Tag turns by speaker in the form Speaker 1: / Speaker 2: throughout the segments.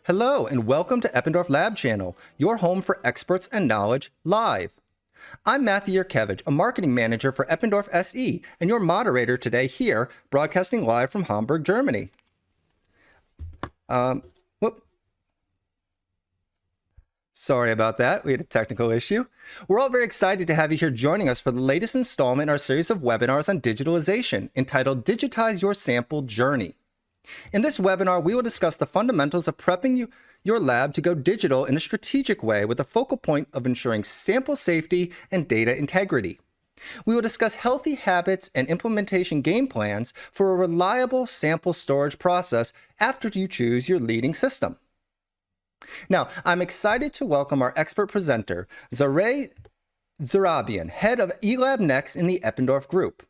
Speaker 1: Hello and welcome to Eppendorf Lab Channel, your home for experts and knowledge live. I'm Matthew Yerkevich, a marketing manager for Eppendorf SE, and your moderator today here, broadcasting live from Hamburg, Germany. Sorry about that. We had a technical issue. We're all very excited to have you here joining us for the latest installment in our series of webinars on digitalization, entitled Digitize Your Sample Journey. In this webinar, we will discuss the fundamentals of prepping your lab to go digital in a strategic way with a focal point of ensuring sample safety and data integrity. We will discuss healthy habits and implementation game plans for a reliable sample storage process after you choose your leading system. Now, I'm excited to welcome our expert presenter, Zareh Zurabyan, head of eLabNext in the Eppendorf Group.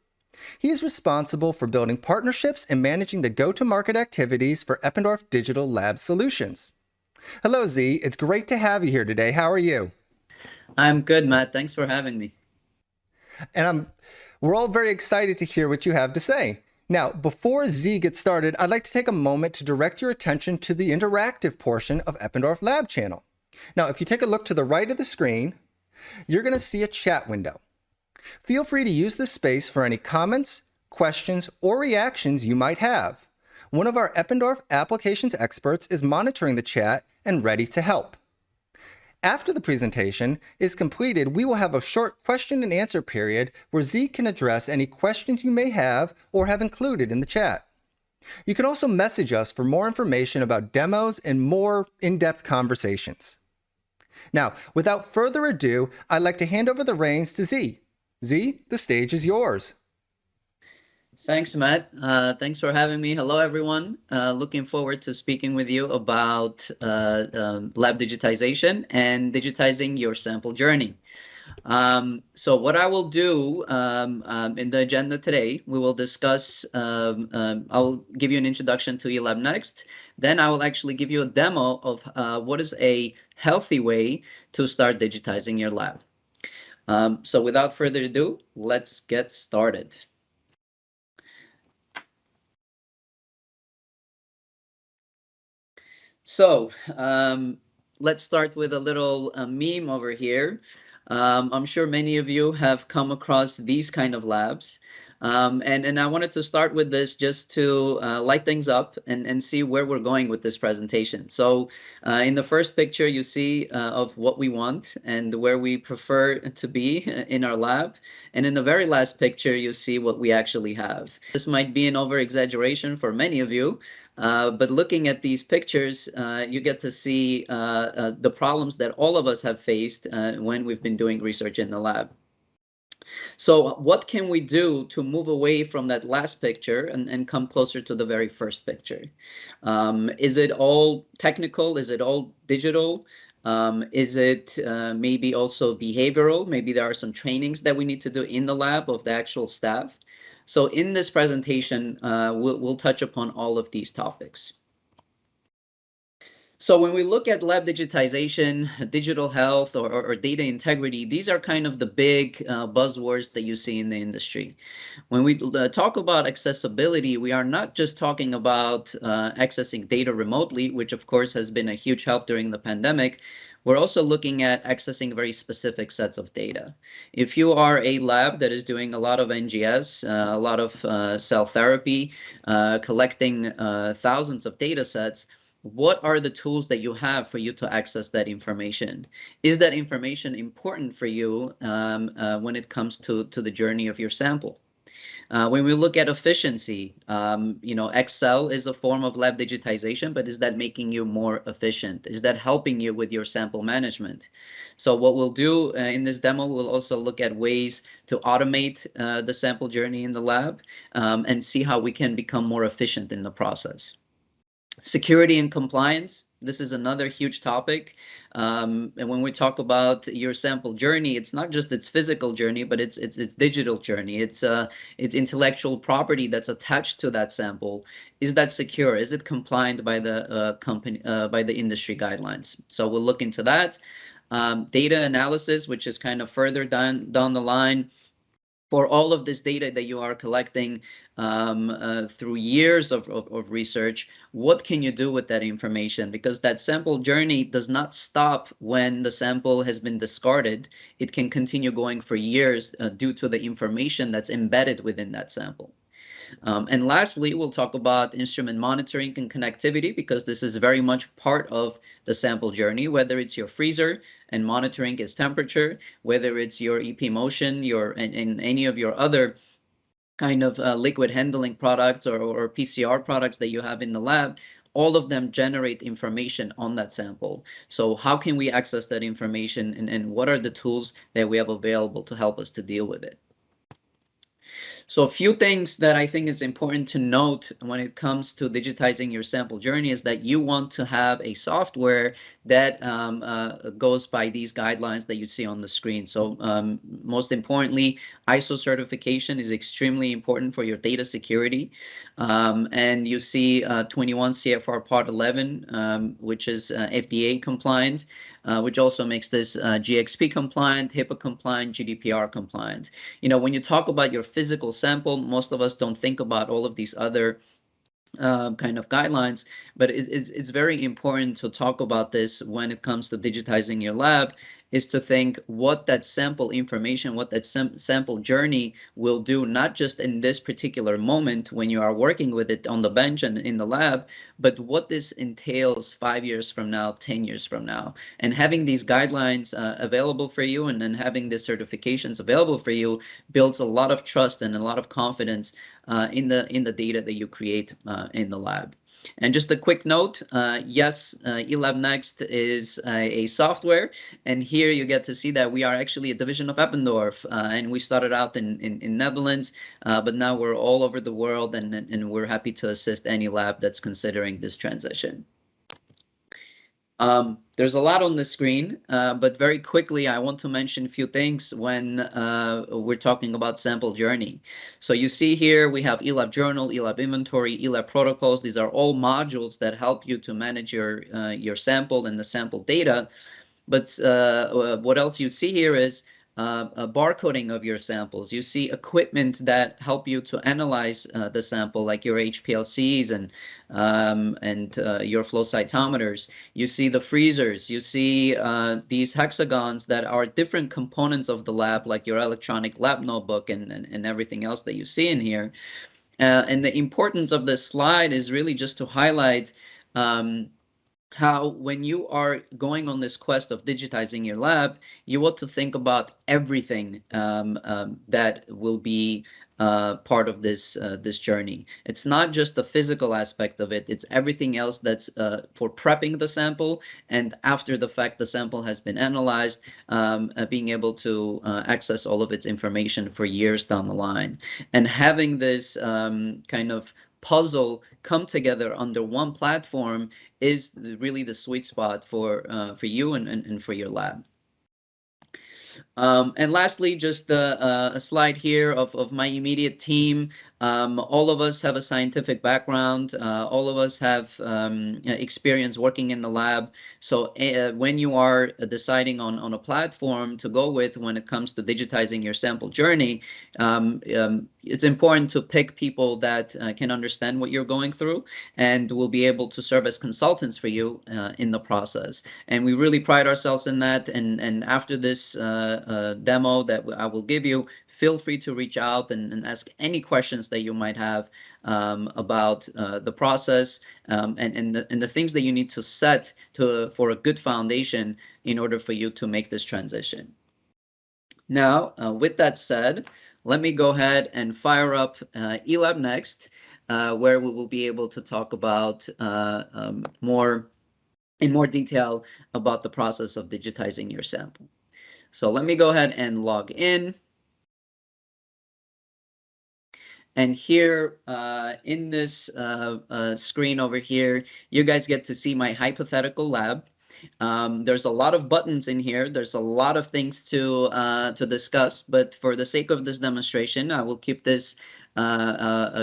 Speaker 1: He is responsible for building partnerships and managing the go-to-market activities for Eppendorf Digital Lab Solutions. Hello, Z. It's great to have you here today. How are you?
Speaker 2: I'm good, Matt. Thanks for having me.
Speaker 1: And we're all very excited to hear what you have to say. Now, before Z gets started, I'd like to take a moment to direct your attention to the interactive portion of Eppendorf Lab Channel. Now, if you take a look to the right of the screen, you're going to see a chat window. Feel free to use this space for any comments, questions, or reactions you might have. One of our Eppendorf applications experts is monitoring the chat and ready to help. After the presentation is completed, we will have a short question and answer period where Z can address any questions you may have or have included in the chat. You can also message us for more information about demos and more in-depth conversations. Now, without further ado, I'd like to hand over the reins to Z. Z, the stage is yours.
Speaker 2: Thanks, Matt. Thanks for having me. Hello, everyone. Looking forward to speaking with you about lab digitization and digitizing your sample journey. So what I will do in the agenda today, we will discuss, I'll give you an introduction to eLabNext. Then I will actually give you a demo of what is a healthy way to start digitizing your lab. So without further ado, let's get started. So let's start with a little meme over here. I'm sure many of you have come across these kind of labs. And I wanted to start with this just to light things up and see where we're going with this presentation. So in the first picture, you see of what we want and where we prefer to be in our lab. And in the very last picture, you see what we actually have. This might be an over-exaggeration for many of you, but looking at these pictures, you get to see the problems that all of us have faced when we've been doing research in the lab. So what can we do to move away from that last picture and come closer to the very first picture? Is it all technical? Is it all digital? Is it maybe also behavioral? Maybe there are some trainings that we need to do in the lab of the actual staff. So in this presentation, we'll touch upon all of these topics. So when we look at lab digitization, digital health, or data integrity, these are kind of the big buzzwords that you see in the industry. When we talk about accessibility, we are not just talking about accessing data remotely, which of course has been a huge help during the pandemic. We're also looking at accessing very specific sets of data. If you are a lab that is doing a lot of NGS, a lot of cell therapy, collecting thousands of data sets, what are the tools that you have for you to access that information? Is that information important for you when it comes to the journey of your sample? When we look at efficiency, Excel is a form of lab digitization, but is that making you more efficient? Is that helping you with your sample management? So what we'll do in this demo, we'll also look at ways to automate the sample journey in the lab and see how we can become more efficient in the process. Security and compliance. This is another huge topic. And when we talk about your sample journey, it's not just its physical journey, but it's digital journey. It's intellectual property that's attached to that sample. Is that secure? Is it compliant by the company, by the industry guidelines? So we'll look into that. Data analysis, which is kind of further down the line. for all of this data that you are collecting through years of research, what can you do with that information? Because that sample journey does not stop when the sample has been discarded. It can continue going for years due to the information that's embedded within that sample. And lastly, we'll talk about instrument monitoring and connectivity, because this is very much part of the sample journey, whether it's your freezer and monitoring its temperature, whether it's your EP motion, and any of your other kind of liquid handling products or PCR products that you have in the lab. All of them generate information on that sample. So how can we access that information, and what are the tools that we have available to help us to deal with it? So a few things that I think is important to note when it comes to digitizing your sample journey is that you want to have a software that goes by these guidelines that you see on the screen. So most importantly, ISO certification is extremely important for your data security. And you see 21 CFR Part 11, which is FDA compliant, which also makes this GXP compliant, HIPAA compliant, GDPR compliant. When you talk about your physical sample, most of us don't think about all of these other kind of guidelines, but it's very important to talk about this when it comes to digitizing your lab, is to think what that sample information, what that sample journey will do, not just in this particular moment when you are working with it on the bench and in the lab, but what this entails 5 years from now, 10 years from now. And having these guidelines available for you, and then having the certifications available for you, builds a lot of trust and a lot of confidence in the data that you create in the lab. And just a quick note, yes, eLabNext is a software, and here you get to see that we are actually a division of Eppendorf, and we started out in Netherlands, but now we're all over the world, and we're happy to assist any lab that's considering this transition. There's a lot on the screen, but very quickly, I want to mention a few things when we're talking about sample journey. So you see here, we have eLab Journal, eLab Inventory, eLab Protocols. These are all modules that help you to manage your sample and the sample data. But what else you see here is a barcoding of your samples. You see equipment that help you to analyze the sample, like your HPLCs and your flow cytometers. You see the freezers. You see these hexagons that are different components of the lab, like your electronic lab notebook and everything else that you see in here. And the importance of this slide is really just to highlight how when you are going on this quest of digitizing your lab, you want to think about everything that will be part of this journey. It's not just the physical aspect of it, it's everything else that's for prepping the sample, and after the fact the sample has been analyzed, being able to access all of its information for years down the line. And having this kind of puzzle come together under one platform is really the sweet spot for you and for your lab. And lastly, just a slide here of my immediate team. All of us have a scientific background. All of us have experience working in the lab. So when you are deciding on a platform to go with when it comes to digitizing your sample journey, it's important to pick people that can understand what you're going through and will be able to serve as consultants for you in the process. And we really pride ourselves in that. And after this demo that I will give you, feel free to reach out and ask any questions that you might have about the process and the things that you need to set for a good foundation in order for you to make this transition. Now, with that said, let me go ahead and fire up eLabNext, where we will be able to talk about in more detail about the process of digitizing your sample. So let me go ahead and log in. And here in this screen over here, you guys get to see my hypothetical lab. There's a lot of buttons in here. There's a lot of things to discuss, but for the sake of this demonstration, I will keep this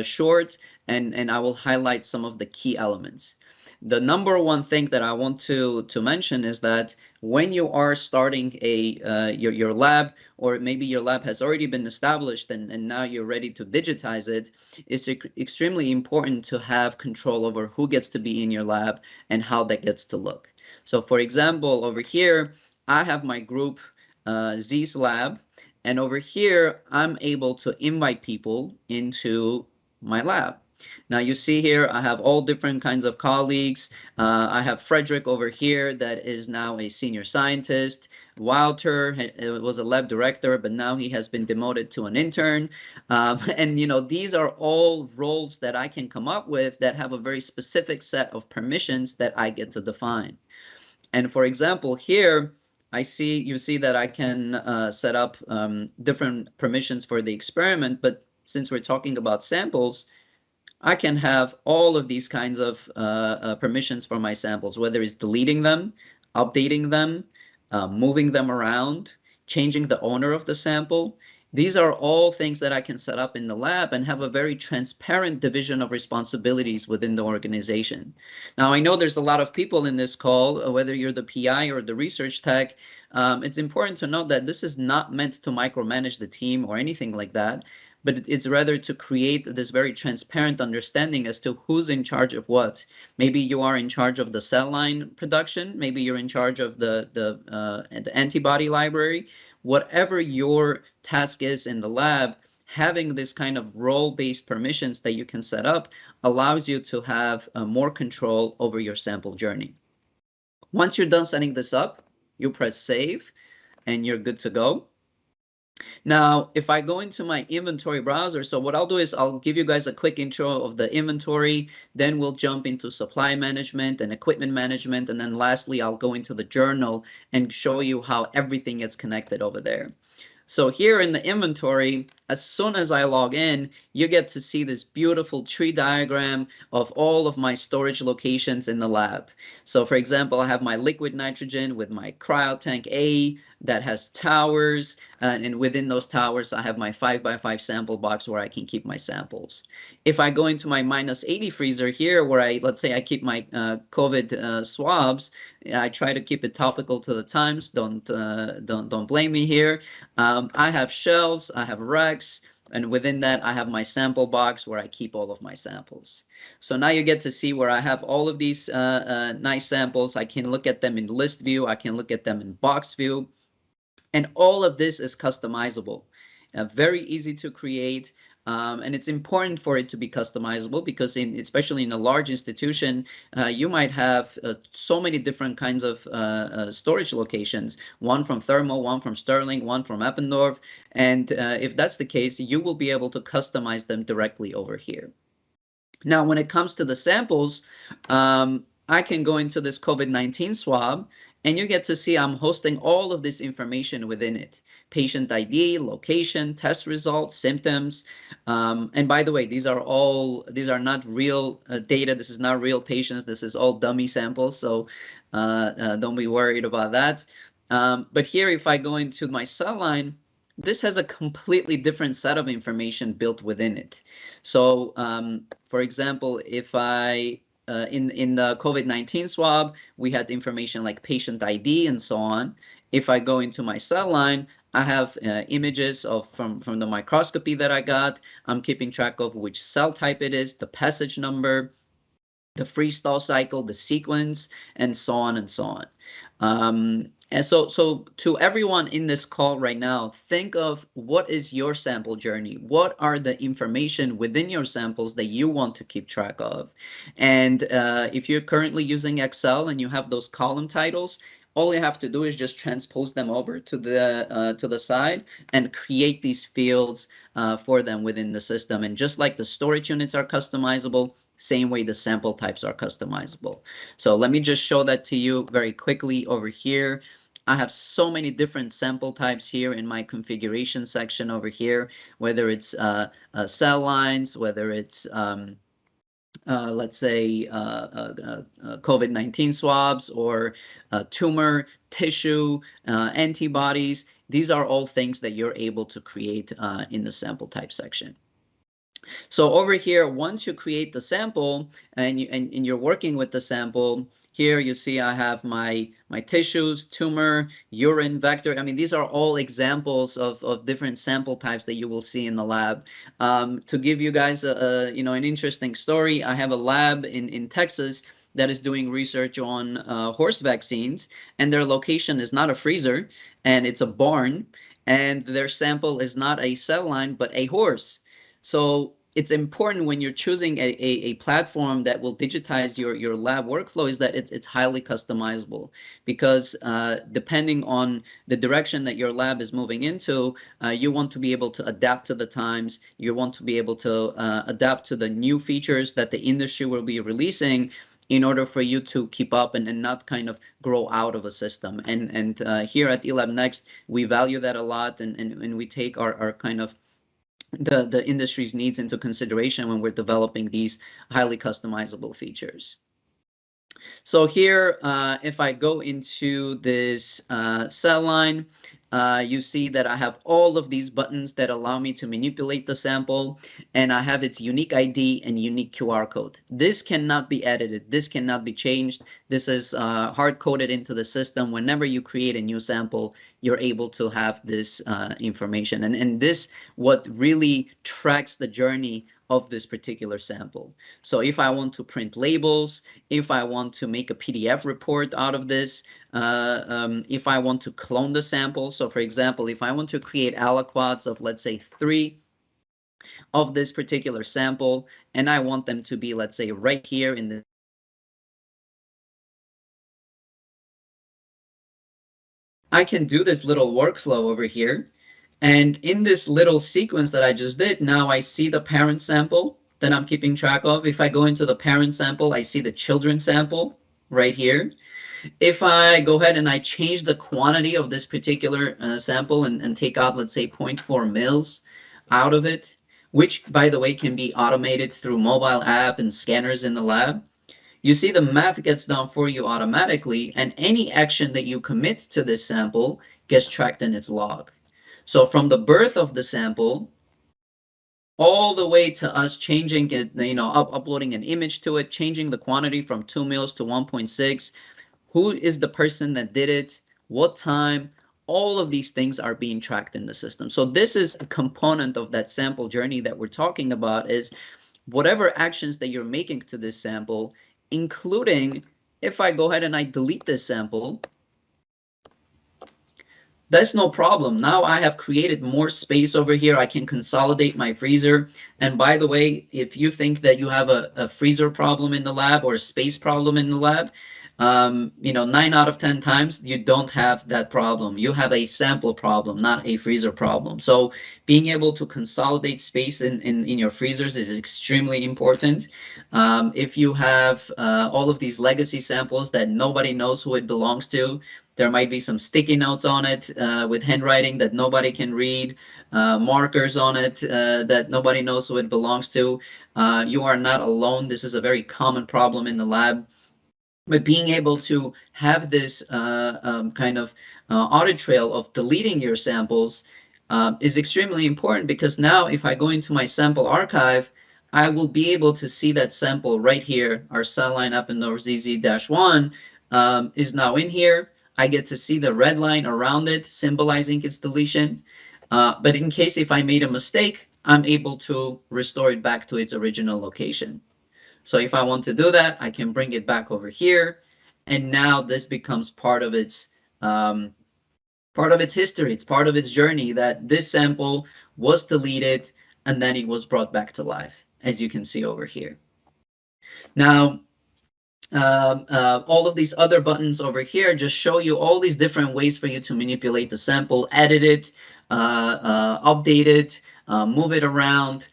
Speaker 2: short and I will highlight some of the key elements. the number one thing that I want to mention is that when you are starting your lab, or maybe your lab has already been established and now you're ready to digitize it, it's extremely important to have control over who gets to be in your lab and how that gets to look. So for example, over here, I have my group Z's lab, and over here, I'm able to invite people into my lab. Now you see here, I have all different kinds of colleagues. I have Frederick over here that is now a senior scientist. Walter was a lab director, but now he has been demoted to an intern. And these are all roles that I can come up with that have a very specific set of permissions that I get to define. And for example, here, you see that I can set up different permissions for the experiment, but since we're talking about samples, I can have all of these kinds of permissions for my samples, whether it's deleting them, updating them, moving them around, changing the owner of the sample. These are all things that I can set up in the lab and have a very transparent division of responsibilities within the organization. Now, I know there's a lot of people in this call, whether you're the PI or the research tech. It's important to note that this is not meant to micromanage the team or anything like that, but it's rather to create this very transparent understanding as to who's in charge of what. Maybe you are in charge of the cell line production, maybe you're in charge of the antibody library. Whatever your task is in the lab, having this kind of role-based permissions that you can set up allows you to have more control over your sample journey. Once you're done setting this up, you press save and you're good to go. Now, if I go into my inventory browser, so what I'll do is I'll give you guys a quick intro of the inventory, then we'll jump into supply management and equipment management, and then lastly, I'll go into the journal and show you how everything gets connected over there. So here in the inventory, as soon as I log in, you get to see this beautiful tree diagram of all of my storage locations in the lab. So for example, I have my liquid nitrogen with my cryotank A that has towers, and within those towers, I have my 5x5 sample box where I can keep my samples. If I go into my -80 freezer here, where let's say I keep my COVID swabs, I try to keep it topical to the times. Don't blame me here. I have shelves, I have racks, and within that I have my sample box where I keep all of my samples. So now you get to see where I have all of these nice samples. I can look at them in list view, I can look at them in box view, and all of this is customizable. Very easy to create. And it's important for it to be customizable because especially in a large institution, you might have so many different kinds of storage locations, one from Thermo, one from Sterling, one from Eppendorf. And if that's the case, you will be able to customize them directly over here. Now, when it comes to the samples, I can go into this COVID-19 swab, and you get to see I'm hosting all of this information within it. Patient ID, location, test results, symptoms. And by the way, these are not real data. This is not real patients. This is all dummy samples. So don't be worried about that. But here, if I go into my cell line, this has a completely different set of information built within it. So for example, if I in the COVID-19 swab, we had information like patient ID and so on. If I go into my cell line, I have images from the microscopy that I got. I'm keeping track of which cell type it is, the passage number, the freestall cycle, the sequence, and so on and so on. And so to everyone in this call right now, think of what is your sample journey? What are the information within your samples that you want to keep track of? And if you're currently using Excel and you have those column titles, all you have to do is just transpose them over to the side and create these fields for them within the system. And just like the storage units are customizable, same way the sample types are customizable. So let me just show that to you very quickly over here. I have so many different sample types here in my configuration section over here, whether it's cell lines, whether it's let's say COVID-19 swabs or tumor, tissue, antibodies. These are all things that you're able to create in the sample type section. So over here, once you create the sample and you're working with the sample, here you see I have my tissues, tumor, urine, vector. I mean, these are all examples of different sample types that you will see in the lab. To give you guys an interesting story, I have a lab in Texas that is doing research on horse vaccines, and their location is not a freezer, and it's a barn, and their sample is not a cell line, but a horse. So it's important when you're choosing a platform that will digitize your lab workflow is that it's highly customizable, because depending on the direction that your lab is moving into, you want to be able to adapt to the times. You want to be able to adapt to the new features that the industry will be releasing in order for you to keep up and not kind of grow out of a system. And here at eLabNext, we value that a lot, and we take our kind of the industry's needs into consideration when we're developing these highly customizable features. So here, if I go into this cell line, you see that I have all of these buttons that allow me to manipulate the sample, and I have its unique ID and unique QR code. This cannot be edited. This cannot be changed. This is hard-coded into the system. Whenever you create a new sample, you're able to have this information. And this what really tracks the journey of this particular sample. So if I want to print labels, if I want to make a PDF report out of this, if I want to clone the sample. So for example, if I want to create aliquots of, let's say, 3 of this particular sample, and I want them to be, let's say, right here in the, I can do this little workflow over here. And in this little sequence that I just did, now I see the parent sample that I'm keeping track of. If I go into the parent sample, I see the children sample right here. If I go ahead and I change the quantity of this particular sample and take out, let's say, 0.4 mils out of it, which, by the way, can be automated through mobile app and scanners in the lab, you see the math gets done for you automatically, and any action that you commit to this sample gets tracked in its log. So from the birth of the sample all the way to us changing it, uploading an image to it, changing the quantity from 2 mils to 1.6, who is the person that did it, what time, all of these things are being tracked in the system. So this is a component of that sample journey that we're talking about, is whatever actions that you're making to this sample, including if I go ahead and I delete this sample, that's no problem. Now I have created more space over here. I can consolidate my freezer. And by the way, if you think that you have a freezer problem in the lab or a space problem in the lab, 9 out of 10 times you don't have that problem. You have a sample problem, not a freezer problem. So being able to consolidate space in your freezers is extremely important. If you have all of these legacy samples that nobody knows who it belongs to, there might be some sticky notes on it with handwriting that nobody can read, markers on it that nobody knows who it belongs to. You are not alone. This is a very common problem in the lab. But being able to have this kind of audit trail of deleting your samples is extremely important, because now if I go into my sample archive, I will be able to see that sample right here. Our cell line Eppendorf ZZ-1 is now in here. I get to see the red line around it symbolizing its deletion. But in case if I made a mistake, I'm able to restore it back to its original location. So if I want to do that, I can bring it back over here, and now this becomes um, part of its history. It's part of its journey that this sample was deleted and then it was brought back to life, as you can see over here. Now, all of these other buttons over here just show you all these different ways for you to manipulate the sample, edit it, update it, move it around,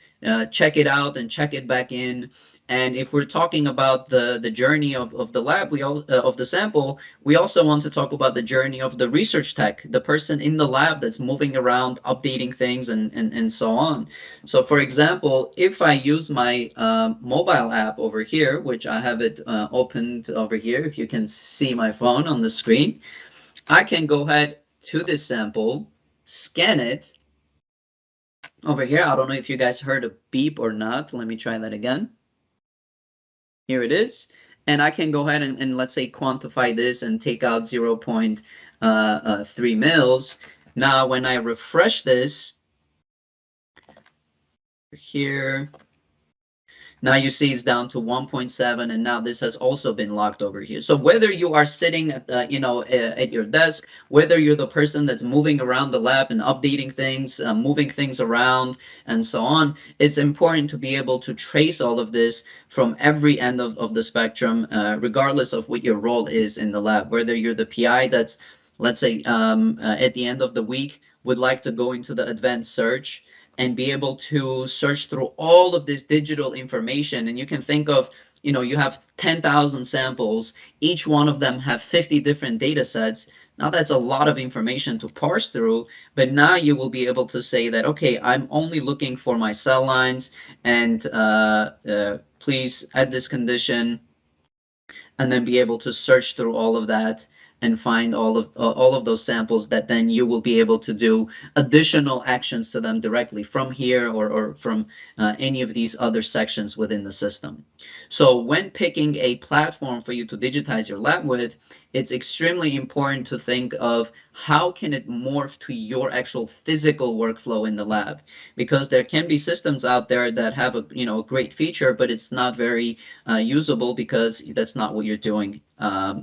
Speaker 2: check it out and check it back in. And if we're talking about the journey of the lab, of the sample, we also want to talk about the journey of the research tech, the person in the lab that's moving around, updating things, and so on. So for example, if I use my mobile app over here, which I have it opened over here, if you can see my phone on the screen, I can go ahead to this sample, scan it, Over here, I don't know if you guys heard a beep or not. Let me try that again. Here it is. And I can go ahead and let's say quantify this and take out 0.3 mils. Now, when I refresh this here, now you see it's down to 1.7, and now this has also been locked over here. So whether you are sitting at at your desk, whether you're the person that's moving around the lab and updating things, moving things around, and so on, it's important to be able to trace all of this from every end of the spectrum, regardless of what your role is in the lab. Whether you're the PI that's, let's say, at the end of the week would like to go into the advanced search and be able to search through all of this digital information. And you can think of, you have 10,000 samples, each one of them have 50 different data sets. Now that's a lot of information to parse through, but now you will be able to say that, okay, I'm only looking for my cell lines, and please add this condition, and then be able to search through all of that and find all of those samples that then you will be able to do additional actions to them directly from here, or from any of these other sections within the system. So when picking a platform for you to digitize your lab with, it's extremely important to think of how can it morph to your actual physical workflow in the lab, because there can be systems out there that have a great feature, but it's not very usable because that's not what you're doing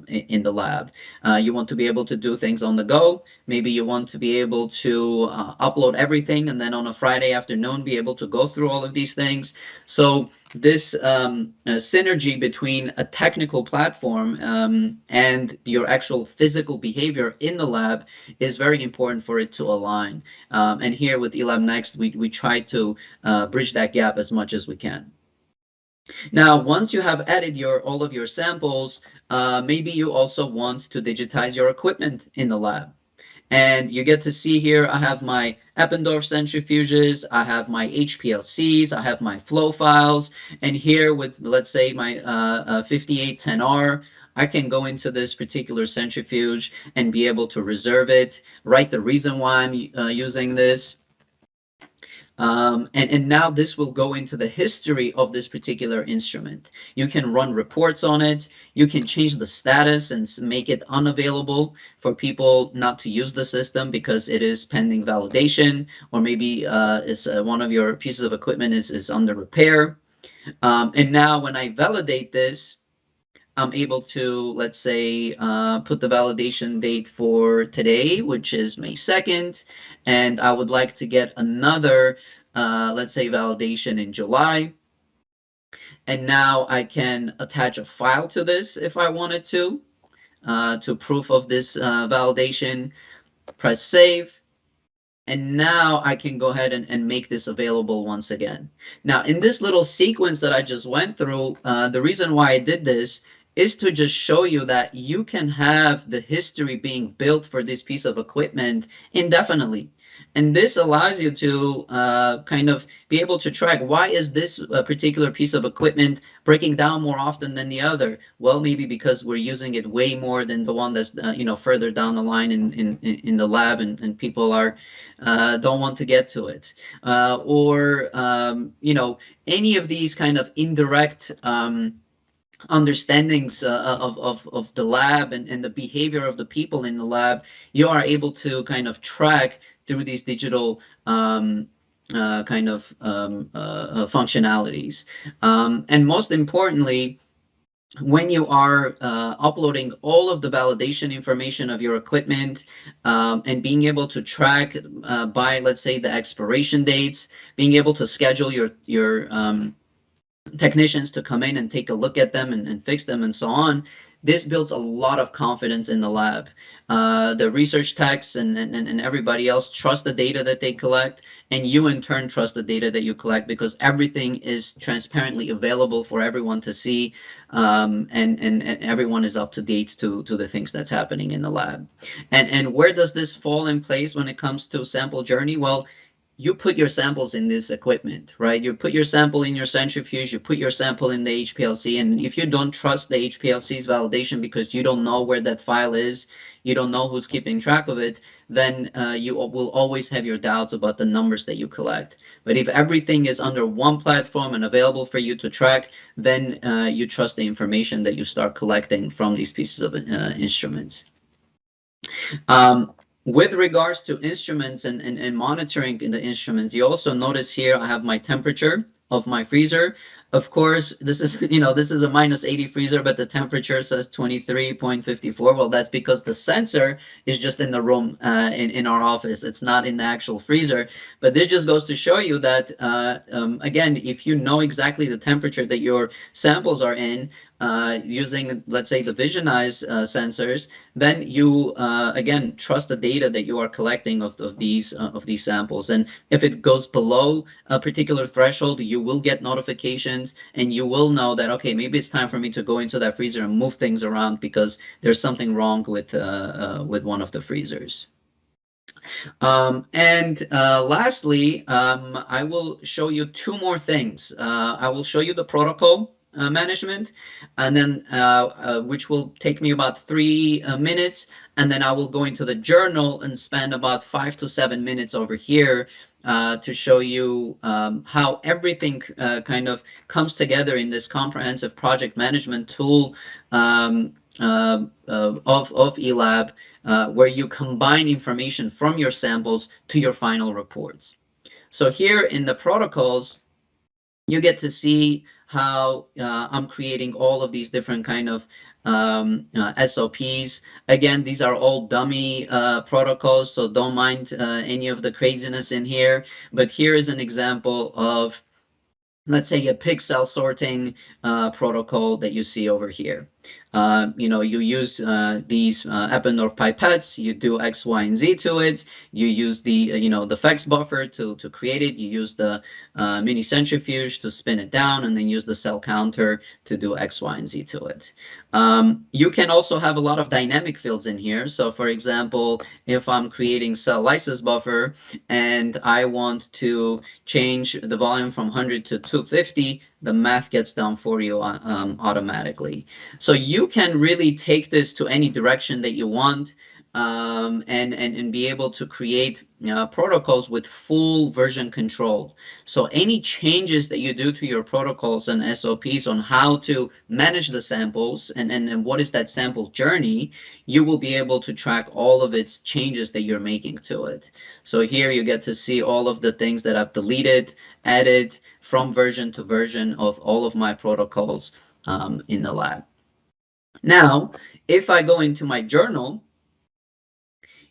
Speaker 2: in the lab. You want to be able to do things on the go. Maybe you want to be able to upload everything and then on a Friday afternoon be able to go through all of these things. So this synergy between a technical platform and your actual physical behavior in the lab is very important for it to align. And here with eLabNext, we try to bridge that gap as much as we can. Now, once you have added all of your samples, maybe you also want to digitize your equipment in the lab. And you get to see here, I have my Eppendorf centrifuges, I have my HPLCs, I have my flow files, and here with, let's say, my 5810R, I can go into this particular centrifuge and be able to reserve it, write the reason why I'm using this, and now this will go into the history of this particular instrument. You can run reports on it. You can change the status and make it unavailable for people not to use the system because it is pending validation, or maybe one of your pieces of equipment is under repair. And now when I validate this, I'm able to, let's say, put the validation date for today, which is May 2nd, and I would like to get another, let's say, validation in July. And now I can attach a file to this if I wanted to proof of this validation, press save. And now I can go ahead and make this available once again. Now, in this little sequence that I just went through, the reason why I did this is to just show you that you can have the history being built for this piece of equipment indefinitely. And this allows you to kind of be able to track, why is this particular piece of equipment breaking down more often than the other? Well, maybe because we're using it way more than the one that's further down the line in the lab, and people are don't want to get to it, or any of these kind of indirect understandings of the lab, and the behavior of the people in the lab. You are able to kind of track through these digital functionalities, and most importantly, when you are uploading all of the validation information of your equipment, and being able to track by, let's say, the expiration dates, being able to schedule your technicians to come in and take a look at them and fix them and so on, this builds a lot of confidence in the lab. The research techs and everybody else trust the data that they collect, and you in turn trust the data that you collect, because everything is transparently available for everyone to see, and everyone is up to date to the things that's happening in the lab. And where does this fall in place when it comes to sample journey? Well, you put your samples in this equipment, right? You put your sample in your centrifuge, you put your sample in the HPLC, and if you don't trust the HPLC's validation because you don't know where that file is, you don't know who's keeping track of it, then you will always have your doubts about the numbers that you collect. But if everything is under one platform and available for you to track, then you trust the information that you start collecting from these pieces of instruments. Um, with regards to instruments and monitoring in the instruments, you also notice here I have my temperature of my freezer. Of course, this is, this is a -80 freezer, but the temperature says 23.54. Well, that's because the sensor is just in the room, in our office. It's not in the actual freezer. But this just goes to show you that, again, if you know exactly the temperature that your samples are in, using, let's say, the Visionize sensors, then you again trust the data that you are collecting of these samples. And if it goes below a particular threshold, you will get notifications, and you will know that, okay, maybe it's time for me to go into that freezer and move things around because there's something wrong with one of the freezers. And lastly, I will show you two more things. I will show you the protocol management, and then which will take me about 3 minutes, and then I will go into the journal and spend about 5 to 7 minutes over here to show you how everything kind of comes together in this comprehensive project management tool of eLab, where you combine information from your samples to your final reports. So here in the protocols, you get to see how I'm creating all of these different kind of SOPs. Again, these are all dummy protocols, so don't mind any of the craziness in here. But here is an example of, let's say, a pixel sorting protocol that you see over here. You use these Eppendorf pipettes, you do X, Y, and Z to it. You use the FEX buffer to create it. You use the mini centrifuge to spin it down, and then use the cell counter to do X, Y, and Z to it. You can also have a lot of dynamic fields in here. So for example, if I'm creating cell lysis buffer and I want to change the volume from 100 to 250, the math gets done for you automatically. So you can really take this to any direction that you want, and be able to create protocols with full version control. So any changes that you do to your protocols and SOPs on how to manage the samples, and what is that sample journey, you will be able to track all of its changes that you're making to it. So here you get to see all of the things that I've deleted, added from version to version of all of my protocols in the lab. Now, if I go into my journal,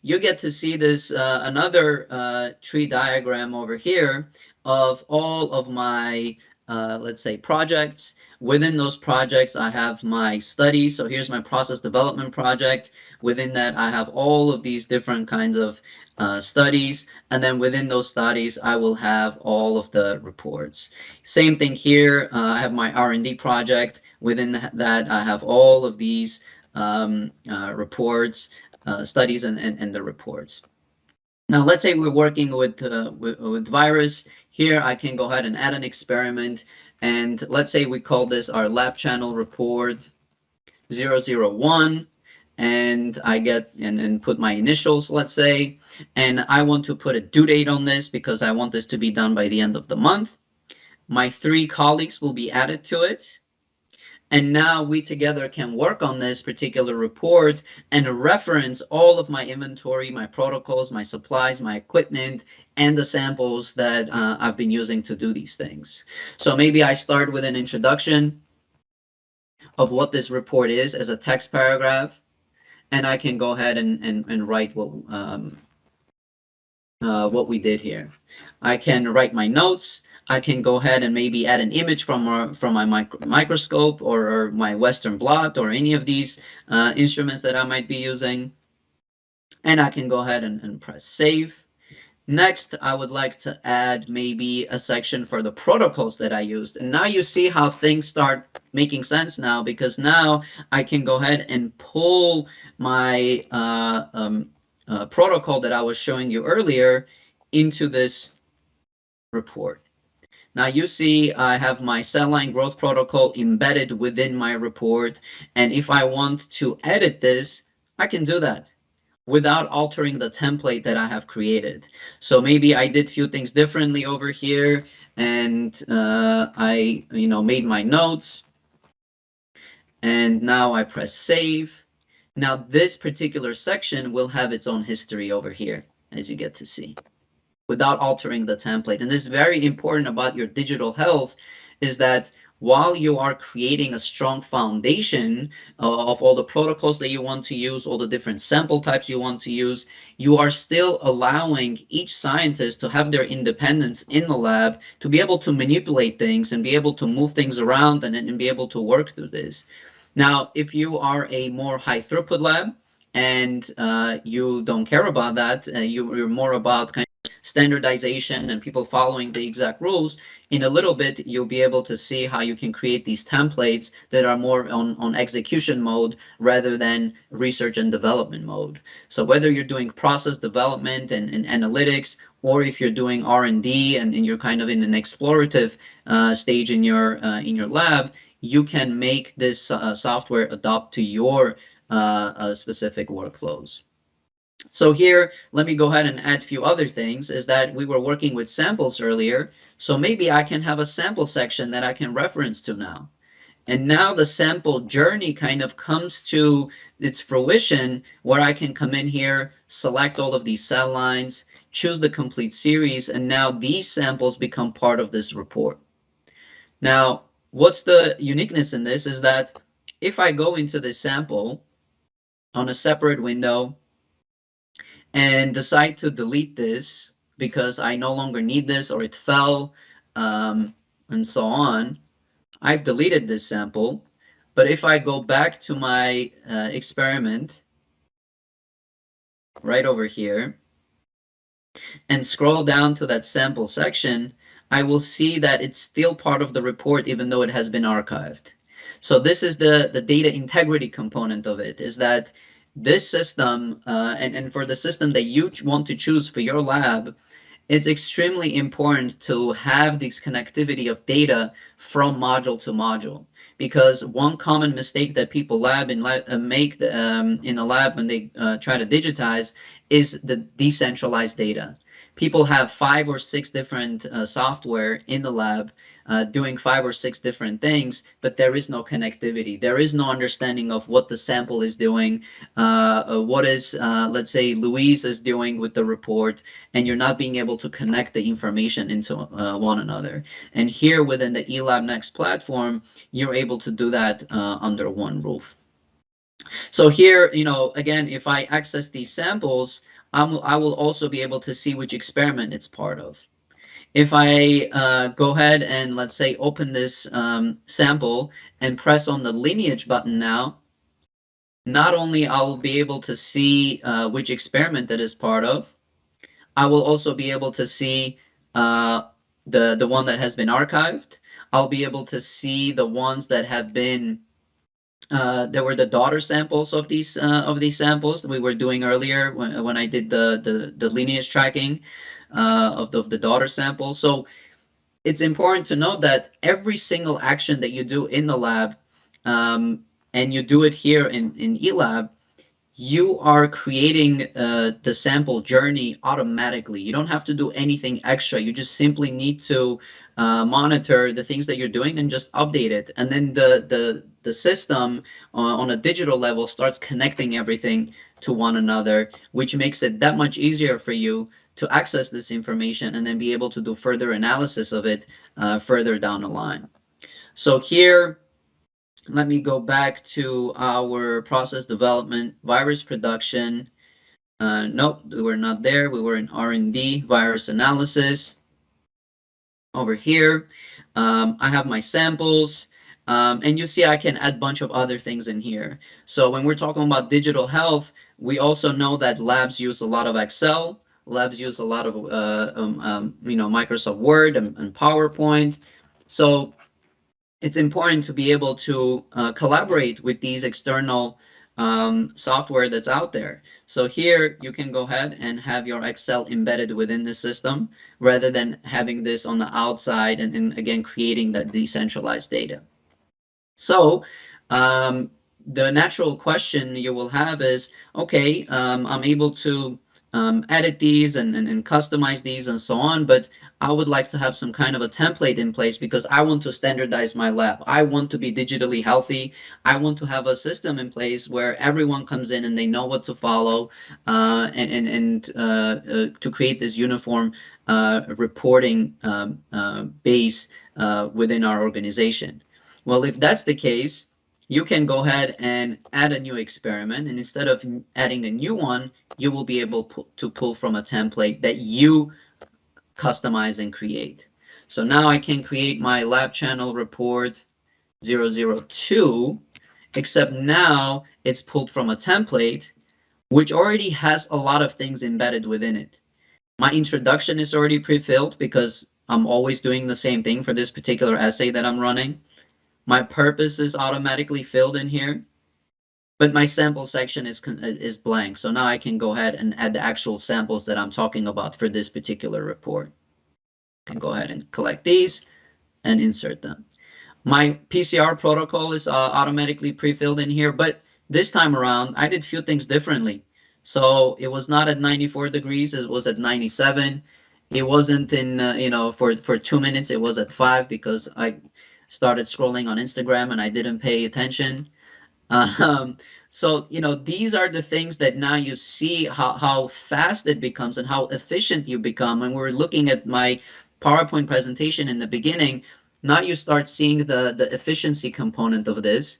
Speaker 2: you get to see this another tree diagram over here of all of my let's say projects. Within those projects, I have my studies. So here's my process development project. Within that, I have all of these different kinds of studies, and then within those studies, I will have all of the reports. Same thing here. I have my R&D project. Within that, I have all of these reports, studies, and the reports. Now, let's say we're working with virus. Here, I can go ahead and add an experiment, and let's say we call this our lab channel report 001, and I get and put my initials, let's say, and I want to put a due date on this because I want this to be done by the end of the month. My 3 colleagues will be added to it. And now we together can work on this particular report and reference all of my inventory, my protocols, my supplies, my equipment, and the samples that I've been using to do these things. So maybe I start with an introduction of what this report is as a text paragraph, and I can go ahead and write what we did here. I can write my notes. I can go ahead and maybe add an image from my microscope, or my Western blot, or any of these instruments that I might be using. And I can go ahead and press save. Next, I would like to add maybe a section for the protocols that I used. And now you see how things start making sense now, because now I can go ahead and pull my protocol that I was showing you earlier into this report. Now you see I have my cell line growth protocol embedded within my report. And if I want to edit this, I can do that without altering the template that I have created. So maybe I did a few things differently over here, and I made my notes, and now I press save. Now this particular section will have its own history over here, as you get to see, without altering the template. And this is very important about your digital health, is that while you are creating a strong foundation of all the protocols that you want to use, all the different sample types you want to use, you are still allowing each scientist to have their independence in the lab, to be able to manipulate things and be able to move things around, and be able to work through this. Now, if you are a more high throughput lab, and you don't care about that, you're more about kind of standardization and people following the exact rules, in a little bit you'll be able to see how you can create these templates that are more on execution mode rather than research and development mode. So whether you're doing process development and analytics, or if you're doing R&D and you're kind of in an explorative stage in your lab, you can make this software adopt to your specific workflows. So here, let me go ahead and add a few other things, is that we were working with samples earlier. So maybe I can have a sample section that I can reference to now. And now the sample journey kind of comes to its fruition, where I can come in here, select all of these cell lines, choose the complete series, and now these samples become part of this report. Now, what's the uniqueness in this is that if I go into this sample on a separate window and decide to delete this because I no longer need this, or it fell, and so on, I've deleted this sample. But if I go back to my experiment right over here and scroll down to that sample section, I will see that it's still part of the report even though it has been archived. So this is the data integrity component of it, is that this system, and for the system that you want to choose for your lab, it's extremely important to have this connectivity of data from module to module, because one common mistake that people make in a lab when they try to digitize is the decentralized data. People have 5 or 6 different software in the lab doing 5 or 6 different things, but there is no connectivity. There is no understanding of what the sample is doing, what is, let's say, Louise is doing with the report, and you're not being able to connect the information into one another. And here within the eLabNext platform, you're able to do that under one roof. So here, again, if I access these samples, I will also be able to see which experiment it's part of. If I go ahead and, let's say, open this sample and press on the lineage button now, not only I will be able to see which experiment that is part of, I will also be able to see the one that has been archived. I'll be able to see the ones that have been there were the daughter samples of these samples that we were doing earlier when I did the lineage tracking of the daughter samples. So it's important to note that every single action that you do in the lab, and you do it here in eLab, you are creating the sample journey automatically. You don't have to do anything extra. You just simply need to monitor the things that you're doing and just update it. And then the system on a digital level starts connecting everything to one another, which makes it that much easier for you to access this information and then be able to do further analysis of it further down the line. So here, let me go back to our process development, virus production. Nope, we were not there. We were in R&D, virus analysis. Over here, I have my samples. And you see I can add a bunch of other things in here. So when we're talking about digital health, we also know that labs use a lot of Excel. Labs use a lot of Microsoft Word and PowerPoint. So it's important to be able to collaborate with these external software that's out there. So here you can go ahead and have your Excel embedded within the system rather than having this on the outside and again creating that decentralized data. So um, the natural question you will have is, okay, I'm able to edit these and customize these and so on, but I would like to have some kind of a template in place because I want to standardize my lab. I want to be digitally healthy. I want to have a system in place where everyone comes in and they know what to follow, to create this uniform reporting base within our organization. Well, if that's the case, you can go ahead and add a new experiment, and instead of adding a new one, you will be able to pull from a template that you customize and create. So now I can create my lab channel report 002, except now it's pulled from a template which already has a lot of things embedded within it. My introduction is already pre-filled because I'm always doing the same thing for this particular essay that I'm running. My purpose is automatically filled in here, but my sample section is blank. So now I can go ahead and add the actual samples that I'm talking about for this particular report. I can go ahead and collect these and insert them. My PCR protocol is automatically pre-filled in here, but this time around I did a few things differently. So it was not at 94 degrees, it was at 97. It wasn't in, for 2 minutes, it was at 5 because I started scrolling on Instagram and I didn't pay attention. Um, so, these are the things that now you see how fast it becomes and how efficient you become. When we're looking at my PowerPoint presentation in the beginning, now you start seeing the efficiency component of this,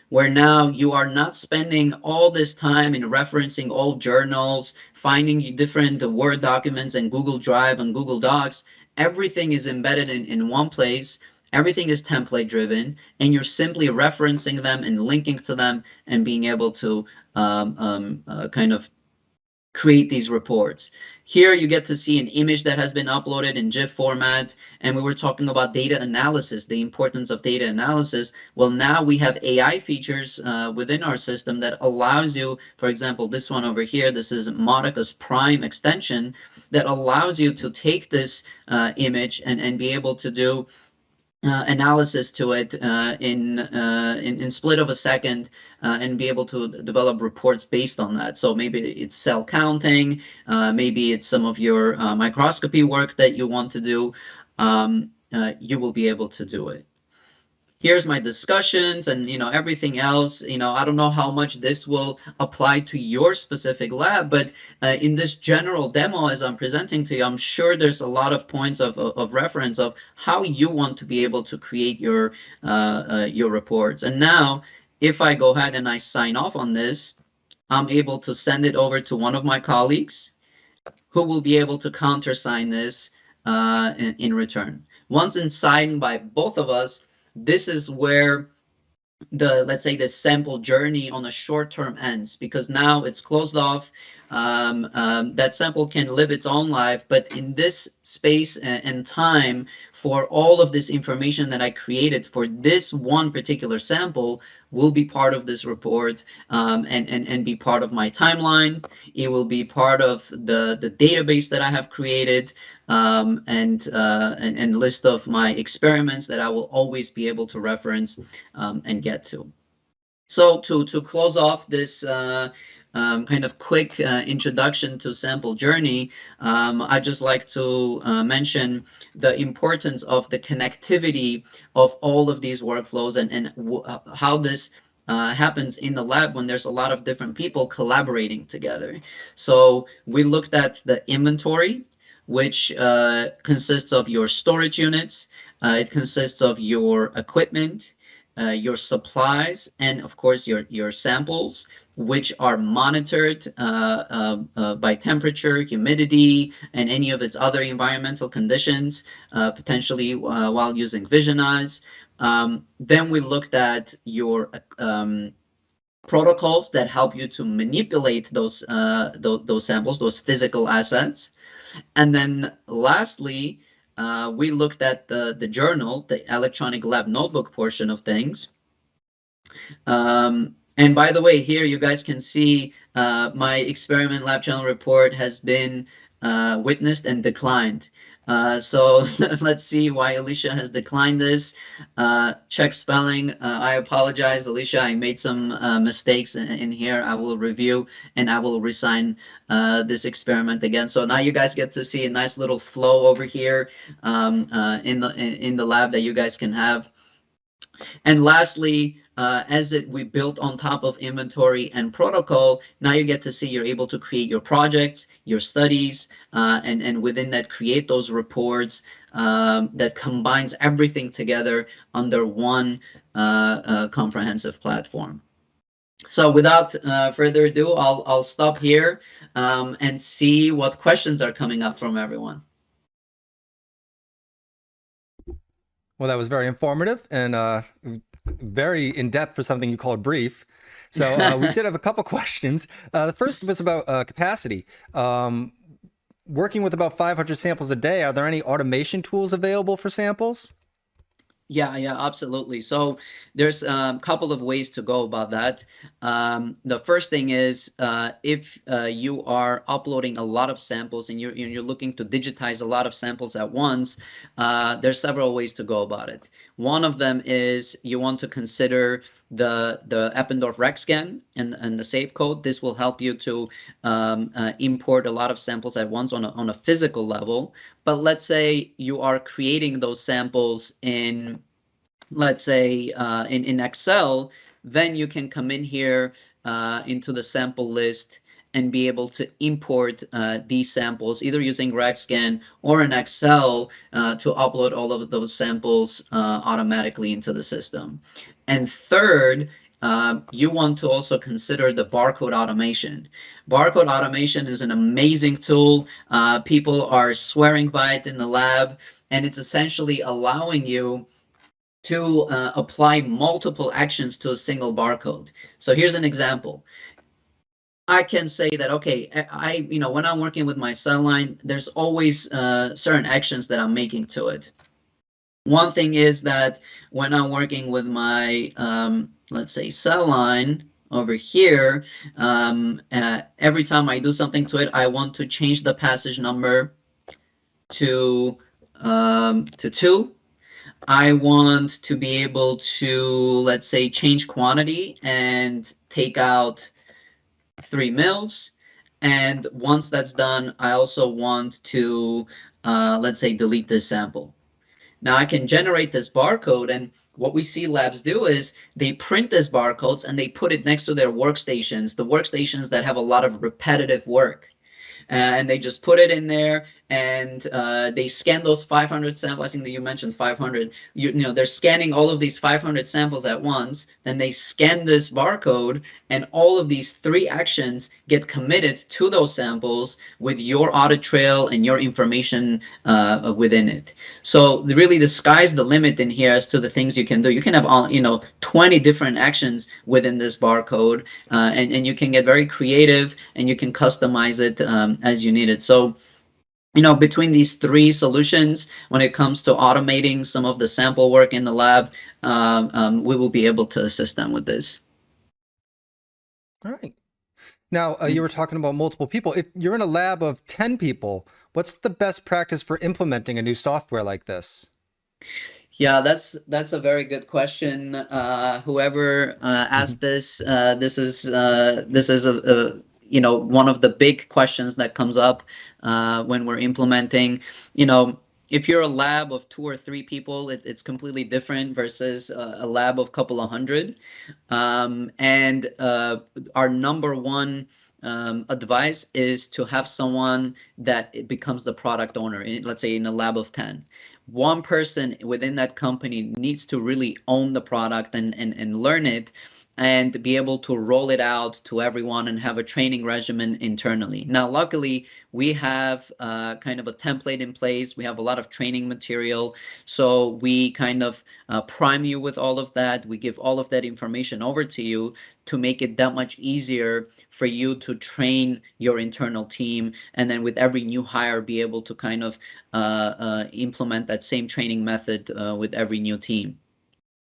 Speaker 2: where now you are not spending all this time in referencing old journals, finding different Word documents and Google Drive and Google Docs. Everything is embedded in one place. Everything is template driven, and you're simply referencing them and linking to them and being able to kind of create these reports. Here you get to see an image that has been uploaded in GIF format, and we were talking about data analysis, the importance of data analysis. Well, now we have AI features within our system that allows you, for example, this one over here, this is Monica's Prime extension that allows you to take this image and be able to do analysis to it in split of a second and be able to develop reports based on that. So maybe it's cell counting, maybe it's some of your microscopy work that you want to do. You will be able to do it. Here's my discussions and everything else. I don't know how much this will apply to your specific lab, but in this general demo as I'm presenting to you, I'm sure there's a lot of points of reference of how you want to be able to create your reports. And now if I go ahead and I sign off on this, I'm able to send it over to one of my colleagues who will be able to countersign this in return. Once it's signed by both of us, this is where let's say the sample journey on a short term ends, because now it's closed off. That sample can live its own life, but in this space and time, for all of this information that I created for this one particular sample will be part of this report, and be part of my timeline. It will be part of the database that I have created, and list of my experiments that I will always be able to reference and get to. So to close off this kind of quick introduction to sample journey, I'd just like to mention the importance of the connectivity of all of these workflows and how this happens in the lab when there's a lot of different people collaborating together. So we looked at the inventory, which consists of your storage units, it consists of your equipment, your supplies, and of course your samples, which are monitored by temperature, humidity, and any of its other environmental conditions, potentially while using Digitize. Then we looked at your protocols that help you to manipulate those samples, those physical assets. And then lastly, we looked at the journal, the electronic lab notebook portion of things, And by the way, here you guys can see my experiment lab channel report has been witnessed and declined. So let's see why Alicia has declined this. Check spelling. I apologize, Alicia. I made some mistakes in here. I will review and I will resign this experiment again. So now you guys get to see a nice little flow over here in the lab that you guys can have. And lastly, as we built on top of inventory and protocol, now you get to see you're able to create your projects, your studies, and within that create those reports that combines everything together under one comprehensive platform. So without further ado, I'll stop here and see what questions are coming up from everyone.
Speaker 1: Well, that was very informative and very in depth for something you called brief. So we did have a couple questions. The first was about capacity. Working with about 500 samples a day, are there any automation tools available for samples?
Speaker 2: Yeah, absolutely. So there's a couple of ways to go about that. The first thing is if you are uploading a lot of samples and you're looking to digitize a lot of samples at once, there's several ways to go about it. One of them is you want to consider the Eppendorf rec scan and the safe code. This will help you to import a lot of samples at once on a physical level. But let's say you are creating those samples in, let's say, in Excel, then you can come in here into the sample list and be able to import these samples either using RegScan or in Excel to upload all of those samples automatically into the system. And third, you want to also consider the barcode automation. Barcode automation is an amazing tool. People are swearing by it in the lab, and it's essentially allowing you to apply multiple actions to a single barcode. So here's an example. I can say that, okay, when I'm working with my cell line, there's always certain actions that I'm making to it. One thing is that when I'm working with my, let's say, cell line over here, every time I do something to it, I want to change the passage number to 2. I want to be able to, let's say, change quantity and take out 3 mils. And once that's done, I also want to, let's say, delete this sample. Now I can generate this barcode, and what we see labs do is they print this barcodes and they put it next to their workstations, the workstations that have a lot of repetitive work. And they just put it in there and they scan those 500 samples. I think that you mentioned 500. They're scanning all of these 500 samples at once. Then they scan this barcode, and all of these 3 actions get committed to those samples with your audit trail and your information within it. So really, the sky's the limit in here as to the things you can do. You can have 20 different actions within this barcode, and you can get very creative and you can customize it as you need it. So between these 3 solutions, when it comes to automating some of the sample work in the lab, we will be able to assist them with this.
Speaker 1: All right. Now, you were talking about multiple people. If you're in a lab of 10 people, what's the best practice for implementing a new software like this?
Speaker 2: Yeah, that's a very good question. Whoever asked this, this is one of the big questions that comes up when we're implementing. If you're a lab of 2 or 3 people, it's completely different versus a lab of a couple of hundred. And our number one advice is to have someone that becomes the product owner. Let's say in a lab of 10, one person within that company needs to really own the product and learn it and be able to roll it out to everyone and have a training regimen internally. Now, luckily, we have kind of a template in place. We have a lot of training material. So we kind of prime you with all of that. We give all of that information over to you to make it that much easier for you to train your internal team. And then with every new hire, be able to kind of implement that same training method with every new team.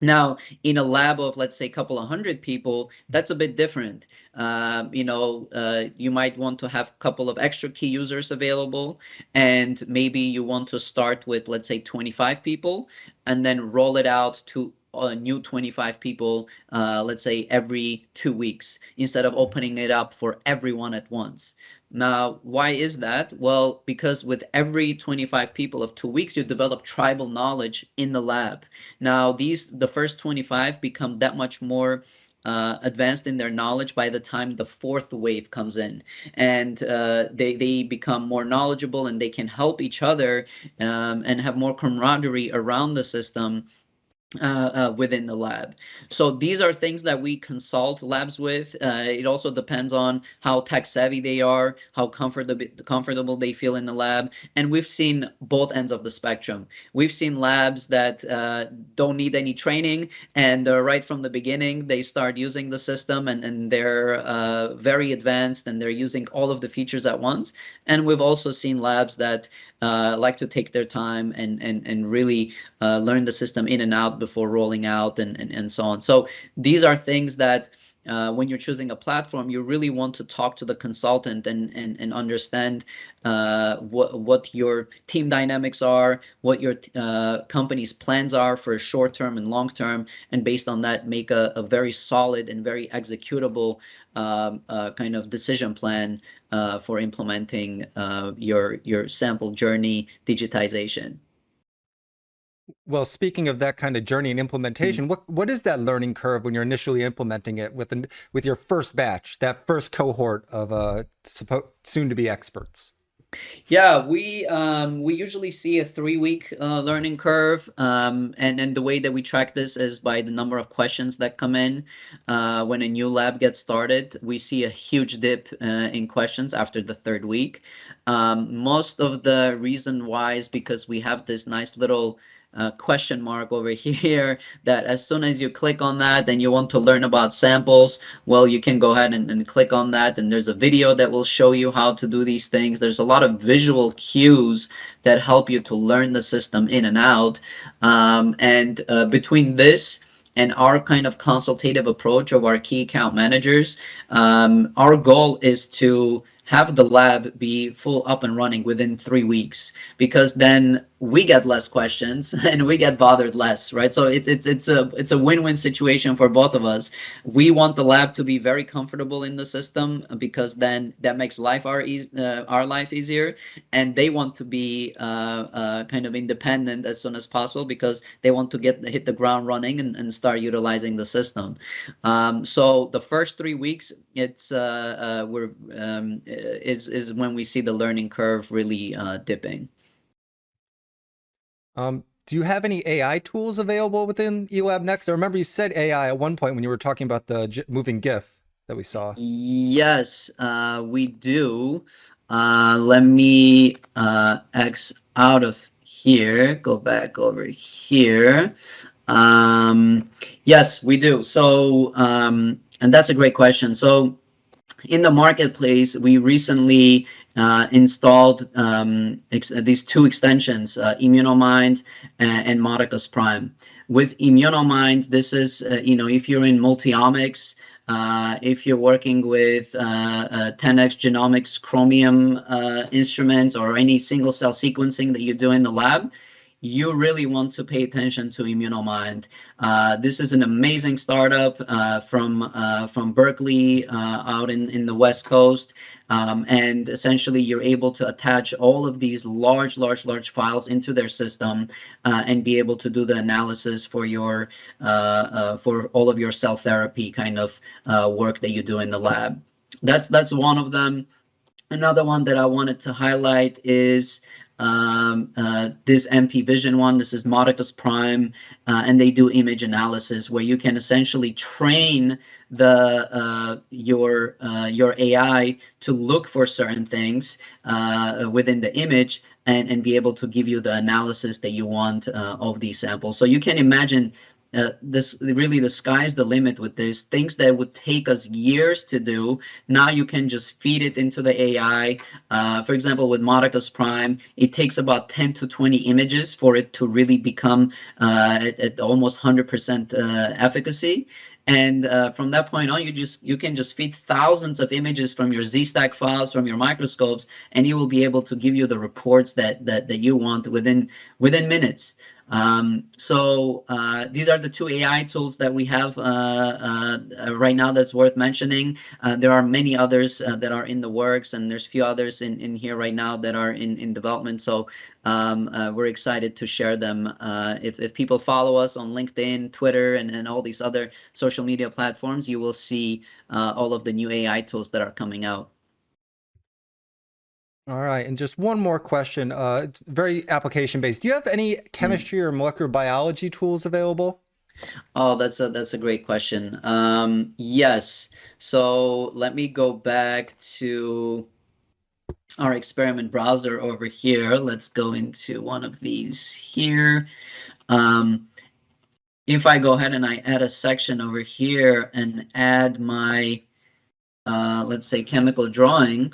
Speaker 2: Now, in a lab of, let's say, a couple of hundred people, that's a bit different. You might want to have a couple of extra key users available, and maybe you want to start with, let's say, 25 people, and then roll it out to a new 25 people, let's say, every 2 weeks, instead of opening it up for everyone at once. Now, why is that? Well, because with every 25 people of 2 weeks, you develop tribal knowledge in the lab. Now, the first 25 become that much more advanced in their knowledge by the time the fourth wave comes in, and they become more knowledgeable, and they can help each other, and have more camaraderie around the system, within the lab. So these are things that we consult labs with. It also depends on how tech savvy they are, how comfortable they feel in the lab. And we've seen both ends of the spectrum. We've seen labs that don't need any training, and right from the beginning, they start using the system, and they're very advanced, and they're using all of the features at once. And we've also seen labs that like to take their time, and really learn the system in and out before rolling out, and so on. So these are things that, when you're choosing a platform, you really want to talk to the consultant, and understand what your team dynamics are, what your company's plans are for short term and long term, and based on that, make a very solid and very executable kind of decision plan for implementing your sample journey digitization.
Speaker 1: Well, speaking of that kind of journey and implementation, what is that learning curve when you're initially implementing it with your first batch, that first cohort of soon to be experts?
Speaker 2: Yeah, we usually see a 3 week learning curve, and the way that we track this is by the number of questions that come in. When a new lab gets started, we see a huge dip in questions after the third week. Most of the reason why is because we have this nice little question mark over here, that as soon as you click on that and you want to learn about samples, well, you can go ahead and click on that, and there's a video that will show you how to do these things. There's a lot of visual cues that help you to learn the system in and out. And between this and our kind of consultative approach of our key account managers, our goal is to have the lab be full up and running within 3 weeks, because then we get less questions and we get bothered less, right? So it's a win-win situation for both of us. We want the lab to be very comfortable in the system, because then that makes our life easier, and they want to be kind of independent as soon as possible, because they want to hit the ground running, and start utilizing the system. So the first 3 weeks, it's we're is when we see the learning curve really dipping.
Speaker 1: Do you have any AI tools available within eLabNext? I remember you said AI at one point when you were talking about the moving GIF that we saw.
Speaker 2: Yes, we do. Let me X out of here, go back over here. Yes, we do. So, and that's a great question. So, in the marketplace, we recently installed these two extensions, Immunomind and Modicus Prime. With Immunomind, this is, if you're in multiomics, if you're working with 10x genomics chromium instruments, or any single cell sequencing that you do in the lab, you really want to pay attention to Immunomind. This is an amazing startup from Berkeley, out in the West Coast, and essentially you're able to attach all of these large files into their system, and be able to do the analysis for for all of your cell therapy kind of work that you do in the lab. That's one of them. Another one that I wanted to highlight is this MP Vision one. This is Modicus Prime, and they do image analysis, where you can essentially train your AI to look for certain things within the image, and be able to give you the analysis that you want of these samples. So you can imagine this really the sky's the limit with this. Things that would take us years to do, now you can just feed it into the AI. For example, with Mauticus Prime, it takes about 10 to 20 images for it to really become at almost 100% efficacy. And from that point on, you can just feed thousands of images from your ZStack files, from your microscopes, and it will be able to give you the reports that you want within minutes. So these are the two AI tools that we have right now that's worth mentioning. There are many others that are in the works, and there's a few others in here right now that are in development. So we're excited to share them. If people follow us on LinkedIn, Twitter, and all these other social media platforms, you will see all of the new AI tools that are coming out.
Speaker 1: All right, and just one more question. It's very application based. Do you have any chemistry or molecular biology tools available?
Speaker 2: Oh, that's a great question. Yes. So let me go back to our experiment browser over here. Let's go into one of these here. Um, if I go ahead and I add a section over here and add my, let's say, chemical drawing,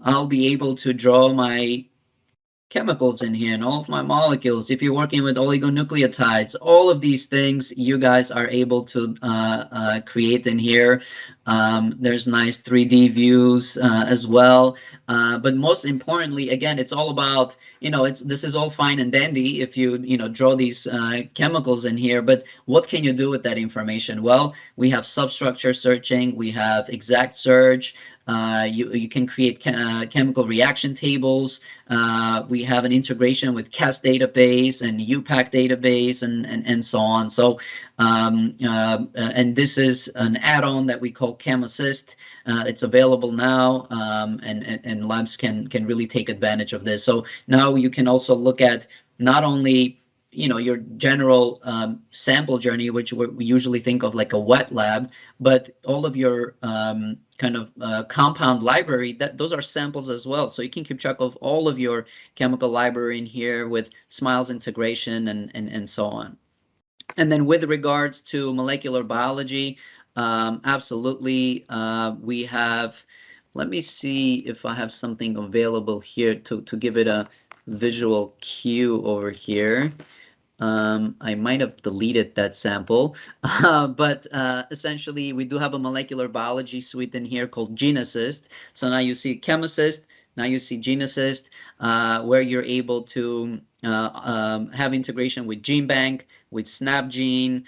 Speaker 2: I'll be able to draw my chemicals in here and all of my molecules. If you're working with oligonucleotides, all of these things you guys are able to create in here. There's nice 3D views as well. But most importantly, again, it's all about, this is all fine and dandy if you draw these chemicals in here, but what can you do with that information? Well, we have substructure searching, we have exact search, you can create chemical reaction tables. We have an integration with CAS database and UPAC database and so on. So and this is an add-on that we call ChemAssist. It's available now, and labs can really take advantage of this. So now you can also look at not only your general sample journey, which we usually think of like a wet lab, but all of your kind of compound library, those are samples as well. So you can keep track of all of your chemical library in here with SMILES integration and so on. And then with regards to molecular biology, absolutely, we have, let me see if I have something available here to give it a visual cue over here. I might have deleted that sample, but essentially we do have a molecular biology suite in here called GeneAssist. So now you see ChemAssist, now you see GeneAssist, where you're able to have integration with GeneBank, with SnapGene,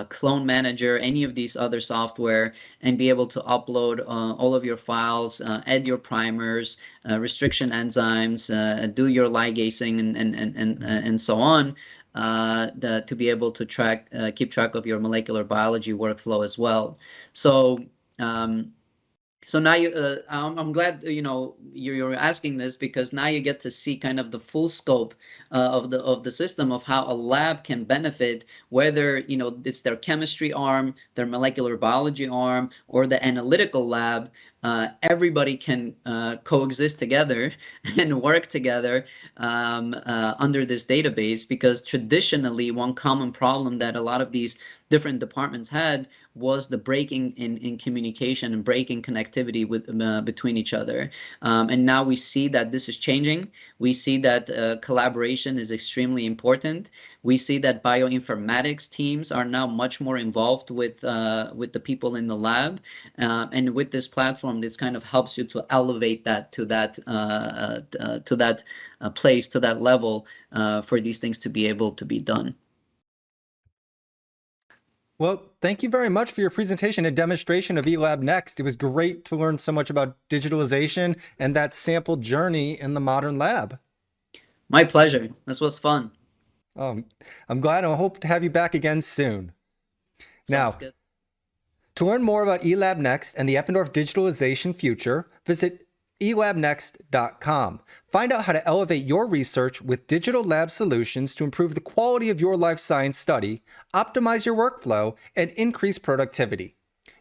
Speaker 2: Clone Manager, any of these other software, and be able to upload all of your files, add your primers, restriction enzymes, do your ligasing, and so on. To be able to keep track of your molecular biology workflow as well. So so now I'm glad you're asking this, because now you get to see kind of the full scope of the system of how a lab can benefit, whether it's their chemistry arm, their molecular biology arm, or the analytical lab. Everybody can coexist together and work together under this database, because traditionally one common problem that a lot of these different departments had was the breaking in communication and breaking connectivity with between each other. And now we see that this is changing. We see that collaboration is extremely important. We see that bioinformatics teams are now much more involved with the people in the lab. And with this platform, this kind of helps you to elevate that to that place, to that level, for these things to be able to be done.
Speaker 1: Well, thank you very much for your presentation and demonstration of eLabNext. It was great to learn so much about digitalization and that sample journey in the modern lab.
Speaker 2: My pleasure. This was fun.
Speaker 1: I'm glad, and I hope to have you back again soon.
Speaker 2: Sounds
Speaker 1: Now,
Speaker 2: good.
Speaker 1: to learn more about eLabNext and the Eppendorf digitalization future, visit eLabNext.com. Find out how to elevate your research with digital lab solutions to improve the quality of your life science study, optimize your workflow, and increase productivity.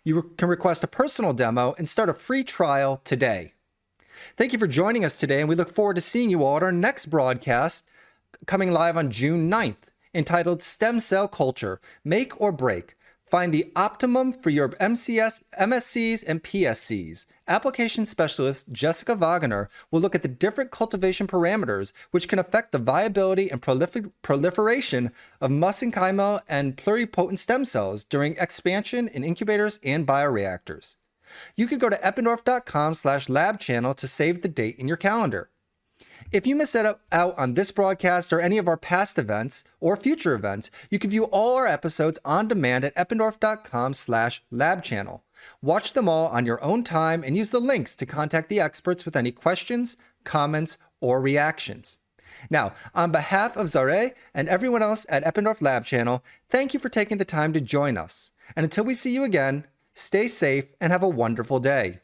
Speaker 1: You can request a personal demo and start a free trial today. Thank you for joining us today, and we look forward to seeing you all at our next broadcast coming live on June 9th, entitled Stem Cell Culture, Make or Break. Find the optimum for your MSCs, and PSCs. Application specialist Jessica Wagner will look at the different cultivation parameters which can affect the viability and proliferation of mesenchymal and pluripotent stem cells during expansion in incubators and bioreactors. You could go to eppendorf.com/lab channel to save the date in your calendar. If you miss out on this broadcast or any of our past events or future events, you can view all our episodes on demand at eppendorf.com/lab channel. Watch them all on your own time and use the links to contact the experts with any questions, comments, or reactions. Now, on behalf of Zareh and everyone else at Eppendorf Lab Channel, thank you for taking the time to join us. And until we see you again, stay safe and have a wonderful day.